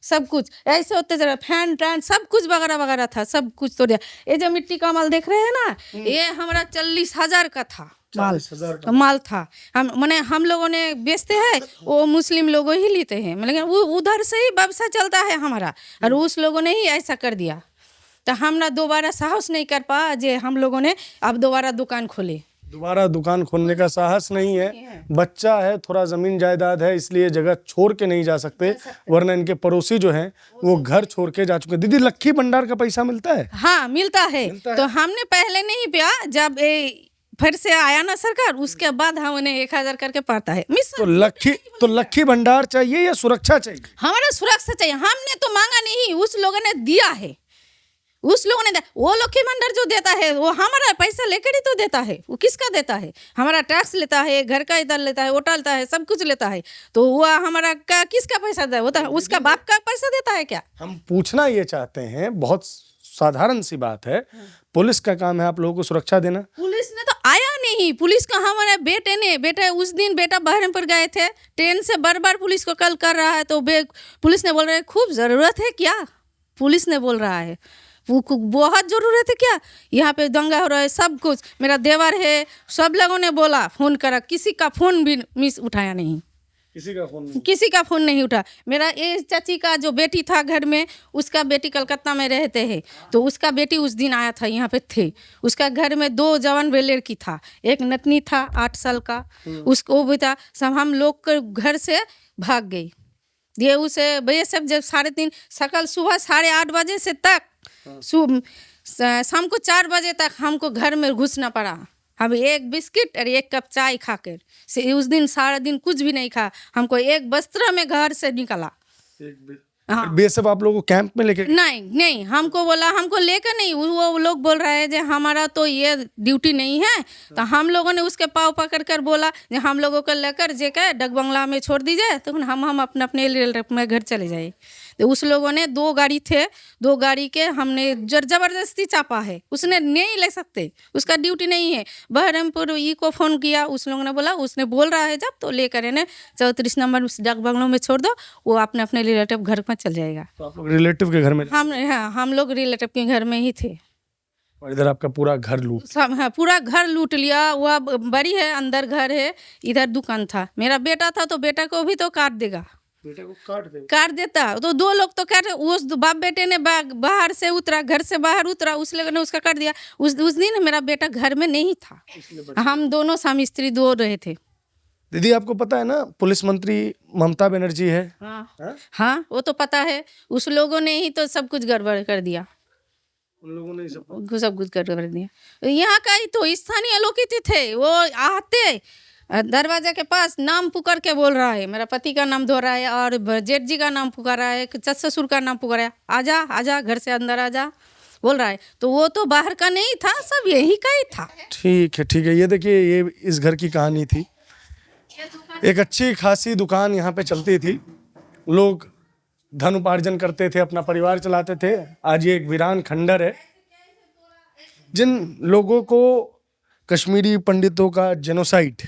सब कुछ ऐसे होते जरा, फैन टैन सब कुछ वगैरह वगैरह था, सब कुछ तोड़ दिया। ये जो मिट्टी का माल देख रहे हैं ना, ये हमारा 40,000 का था माल था। हम लोगों ने बेचते हैं, वो मुस्लिम लोगों ही लेते हैं, लेकिन वो उधर से ही व्यवसाय चलता है हमारा, और उस लोगों ने ही ऐसा कर दिया। तो हमने दोबारा साहस नहीं कर पाया जे हम लोगों ने अब दोबारा दुकान खोले। दोबारा दुकान खोलने का साहस नहीं है, बच्चा है, थोड़ा जमीन जायदाद है, इसलिए जगह छोड़ के नहीं जा सकते, वरना इनके पड़ोसी जो हैं वो घर छोड़ के जा चुके। दीदी, लक्ष्मी भंडार का पैसा मिलता है? हाँ मिलता है, तो हमने पहले नहीं पिया, जब फिर से आया ना सरकार, उसके बाद हमने 1000 करके पाता है। तो लक्ष्मी भंडार चाहिए या सुरक्षा चाहिए? हमारा सुरक्षा चाहिए, हमने तो मांगा नहीं, उस लोगों ने दिया है, उस लोगों ने वो लक्ष्मी भंडार जो देता है वो हमारा पैसा लेकर ही तो देता है। वो किसका देता है? हमारा टैक्स लेता है, घर का इधर लेता है, वोटा लेता है, सब कुछ लेता है, तो वो हमारा का किसका पैसा देता है? वो तो उसका बाप का पैसा देता है क्या? हम पूछना ये चाहते हैं, बहुत साधारण सी बात है, पुलिस का काम है आप लोगों को सुरक्षा देना। पुलिस ने तो आया नहीं, पुलिस का हमारे बेटे उस दिन बेटा बहरमपुर गए थे, ट्रेन से बार पुलिस को कॉल कर रहा है, तो पुलिस ने बोल रहे खूब जरूरत है क्या? पुलिस ने बोल रहा है बहुत ज़रूरत है क्या? यहाँ पे दंगा हो रहा है, सब कुछ। मेरा देवर है, सब लोगों ने बोला फ़ोन करा, किसी का फ़ोन भी मिस उठाया नहीं, किसी का फ़ोन नहीं उठा। मेरा ये चाची का जो बेटी था घर में, उसका बेटी कलकत्ता में रहते हैं, तो उसका बेटी उस दिन आया था, यहाँ पे थे, उसका घर में 2 जवान लड़की था, एक नतनी था 8 साल का, उसको भी था। सब हम लोग के घर से भाग गई। ये उसे भैया सब जब 3:30 सकाल सुबह 8:30 बजे से तक शाम को 4 बजे तक हमको घर में घुसना पड़ा। हम 1 बिस्किट और 1 कप चाय खाकर से उस दिन सारा दिन कुछ भी नहीं खा, हमको 1 वस्त्र में घर से निकला। हाँ, बीएसएफ आप लोगों को कैंप में लेके? नहीं, हमको बोला, हमको लेकर नहीं, वो लोग बोल रहे हैं जो हमारा तो ये ड्यूटी नहीं है, तो हम लोगों ने उसके पाँव पकड़ कर बोला जो हम लोगों को लेकर जे के डग बंगला में छोड़ दीजिए, तो हम अपने अपने घर चले जाए। तो उस लोगों ने 2 गाड़ी थे, 2 गाड़ी के हमने जबरदस्ती चापा है। उसने नहीं ले सकते, उसका ड्यूटी नहीं है। बहरमपुर ई को फ़ोन किया, उस लोगों ने बोला, उसने बोल रहा है जब तो लेकर इन्हें 34 नंबर उस डाक बंगलों में छोड़ दो, वो अपने अपने रिलेटिव घर में चल जाएगा। तो आप लोग रिलेटिव के घर में, हम लोग रिलेटिव के घर में ही थे। और इधर आपका पूरा घर लूट, सब हाँ, पूरा घर लूट लिया। वह बड़ी है, अंदर घर है, इधर दुकान था। मेरा बेटा था तो बेटा को भी तो काट देगा, बेटे को काट देता। तो 2 लोग तो काट, उस बाप बेटे ने बाहर से उतरा, घर से बाहर उतरा, उस लोग ने उसका काट दिया। उस दिन मेरा बेटा घर में नहीं था, हम दोनों स्वामी स्त्री 2 रहे थे। दीदी आपको पता है ना पुलिस मंत्री ममता बनर्जी है? हाँ, वो तो पता है। उस लोगों ने ही तो सब कुछ गड़बड़ कर दिया, उन लोगों ने सब कुछ गड़बड़ कर दिया। यहाँ का ही तो स्थानीय लोग ही थे, वो आते दरवाजे के पास नाम पुकार के बोल रहा है, मेरा पति का नाम धो रहा है और जेठ जी का नाम पुकार रहा है, चच ससुर का नाम पुकार रहा है, आजा आजा घर से अंदर आजा बोल रहा है। तो वो तो बाहर का नहीं था, सब यही का ही था। ठीक है। ये देखिए, ये इस घर की कहानी थी। एक अच्छी खासी दुकान यहाँ पे चलती थी, लोग धन उपार्जन करते थे, अपना परिवार चलाते थे। आज ये एक वीरान खंडर है। जिन लोगों को कश्मीरी पंडितों का जेनोसाइड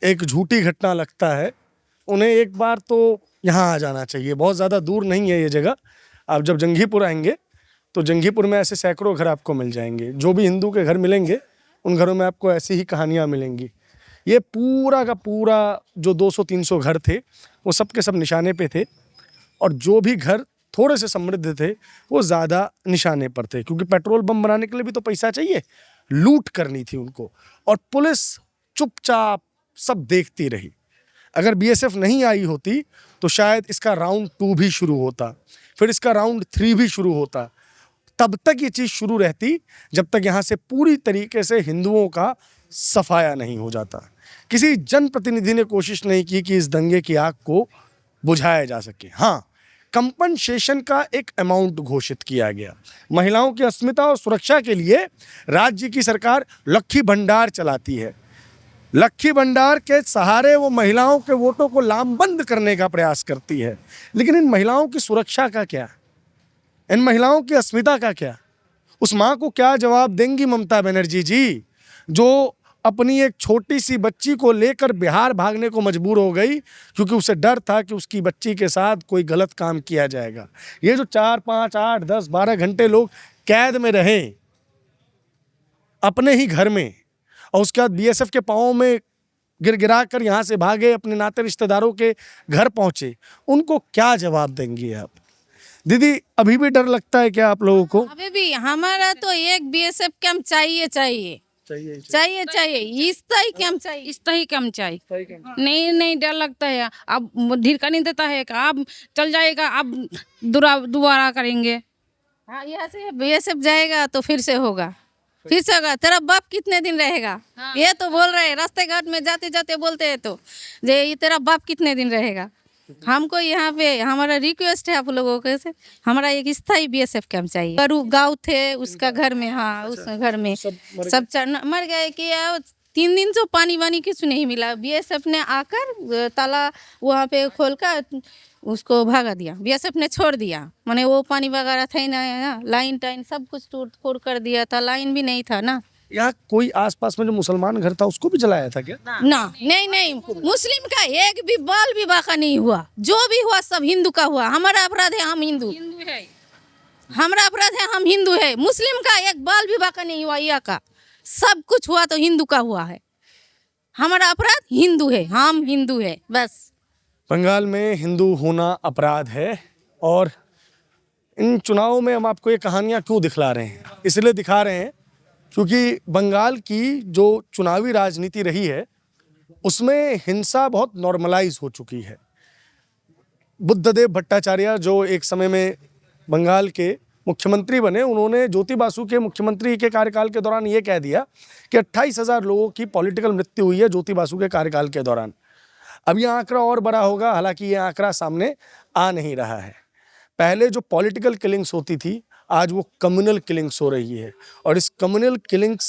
एक झूठी घटना लगता है, उन्हें एक बार तो यहाँ आ जाना चाहिए। बहुत ज़्यादा दूर नहीं है ये जगह। आप जब जंगीपुर आएंगे तो जंगीपुर में ऐसे सैकड़ों घर आपको मिल जाएंगे। जो भी हिंदू के घर मिलेंगे, उन घरों में आपको ऐसी ही कहानियाँ मिलेंगी। ये पूरा का पूरा जो 200-300 घर थे, वो सब के सब निशाने पे थे, और जो भी घर थोड़े से समृद्ध थे वो ज़्यादा निशाने पर थे, क्योंकि पेट्रोल बम बनाने के लिए भी तो पैसा चाहिए। लूट करनी थी उनको, और पुलिस चुपचाप सब देखती रही। अगर बीएसएफ नहीं आई होती तो शायद इसका राउंड 2 भी शुरू होता, फिर इसका राउंड 3 भी शुरू होता। तब तक ये चीज़ शुरू रहती जब तक यहाँ से पूरी तरीके से हिंदुओं का सफाया नहीं हो जाता। किसी जनप्रतिनिधि ने कोशिश नहीं की कि इस दंगे की आग को बुझाया जा सके। हाँ, कंपनसेशन का एक अमाउंट घोषित किया गया। महिलाओं की अस्मिता और सुरक्षा के लिए राज्य की सरकार लक्खी भंडार चलाती है। लक्खी भंडार के सहारे वो महिलाओं के वोटों को लामबंद करने का प्रयास करती है। लेकिन इन महिलाओं की सुरक्षा का क्या, इन महिलाओं की अस्मिता का क्या? उस माँ को क्या जवाब देंगी ममता बनर्जी जी, जो अपनी एक छोटी सी बच्ची को लेकर बिहार भागने को मजबूर हो गई क्योंकि उसे डर था कि उसकी बच्ची के साथ कोई गलत काम किया जाएगा। ये जो 4, 5, 8, 10, 12 घंटे लोग कैद में रहे अपने ही घर में, और उसके बाद बीएसएफ के पाँव में गिरगिरा कर यहाँ से भागे, अपने नाते रिश्तेदारों के घर पहुँचे, उनको क्या जवाब देंगी आप? दीदी अभी भी डर लगता है क्या आप लोगों को? अभी भी हमारा तो एक बीएसएफ कैंप चाहिए। स्थायी कैंप चाहिए। नहीं डर लगता है। अब ढीका नहीं देता है कि अब चल जाएगा, अब दोबारा करेंगे। हाँ, यहाँ से बीएसएफ जाएगा तो फिर से होगा। तेरा बाप कितने दिन रहेगा? ये तो बोल रहे हैं, रास्ते घाट में जाते जाते बोलते हैं तो ये तेरा बाप कितने दिन रहेगा। हमको यहाँ पे हमारा रिक्वेस्ट है आप लोगों के से, हमारा एक स्थायी बीएसएफ कैंप चाहिए। करू गाँव थे उसका घर में, हाँ उस घर में सब मर गए कि 3 दिन तो पानी वानी कुछ नहीं मिला। बीएसएफ ने आकर ताला वहाँ पे खोलकर उसको भागा दिया, बीएसएफ ने छोड़ दिया। माने वो पानी वगैरह था ही ना, लाइन टाइन सब कुछ तोड़ फोड़ कर दिया था, लाइन भी नहीं था ना। यहाँ कोई आसपास में जो मुसलमान घर था उसको भी जलाया था क्या? ना, नहीं, मुस्लिम का एक भी बाल विवाह का नहीं हुआ। जो भी हुआ सब हिंदू का हुआ। हमारा अपराध है, हम हिंदू है, हमारा अपराध है, हम हिंदू है। मुस्लिम का एक बाल विवाह का नहीं हुआ, यहाँ का सब कुछ हुआ तो हिंदू का हुआ है। हमारा अपराध हिंदू है, हम हिंदू है बस। बंगाल में हिंदू होना अपराध है, और इन चुनावों में हम आपको ये कहानियाँ क्यों दिखला रहे हैं? इसलिए दिखा रहे हैं क्योंकि बंगाल की जो चुनावी राजनीति रही है उसमें हिंसा बहुत नॉर्मलाइज हो चुकी है। बुद्धदेव भट्टाचार्य जो एक समय में बंगाल के मुख्यमंत्री बने, उन्होंने ज्योति बासु के मुख्यमंत्री के कार्यकाल के दौरान ये कह दिया कि 28,000 लोगों की पॉलिटिकल मृत्यु हुई है ज्योति बासु के कार्यकाल के दौरान। अब यह आंकड़ा और बड़ा होगा, हालांकि ये आंकड़ा सामने आ नहीं रहा है। पहले जो पॉलिटिकल किलिंग्स होती थी, आज वो कम्युनल किलिंग्स हो रही है, और इस कम्युनल किलिंग्स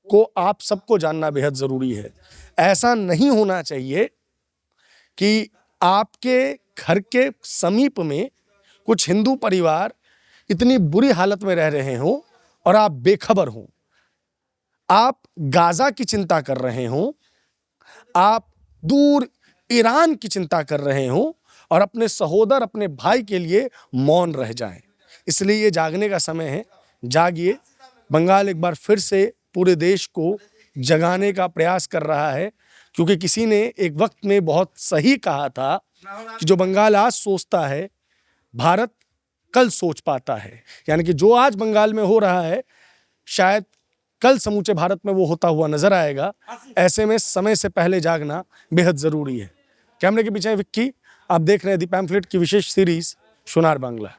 को आप सबको जानना बेहद ज़रूरी है। ऐसा नहीं होना चाहिए कि आपके घर के समीप में कुछ हिंदू परिवार इतनी बुरी हालत में रह रहे हों और आप बेखबर हों, आप गाजा की चिंता कर रहे हों, आप दूर ईरान की चिंता कर रहे हों और अपने सहोदर, अपने भाई के लिए मौन रह जाएं। इसलिए ये जागने का समय है, जागिए। बंगाल एक बार फिर से पूरे देश को जगाने का प्रयास कर रहा है, क्योंकि किसी ने एक वक्त में बहुत सही कहा था कि जो बंगाल आज सोचता है भारत कल सोच पाता है। यानी कि जो आज बंगाल में हो रहा है शायद कल समूचे भारत में वो होता हुआ नजर आएगा। ऐसे में समय से पहले जागना बेहद जरूरी है। कैमरे के पीछे विक्की, आप देख रहे हैं दी पैम्फलेट की विशेष सीरीज सुनार बांग्ला।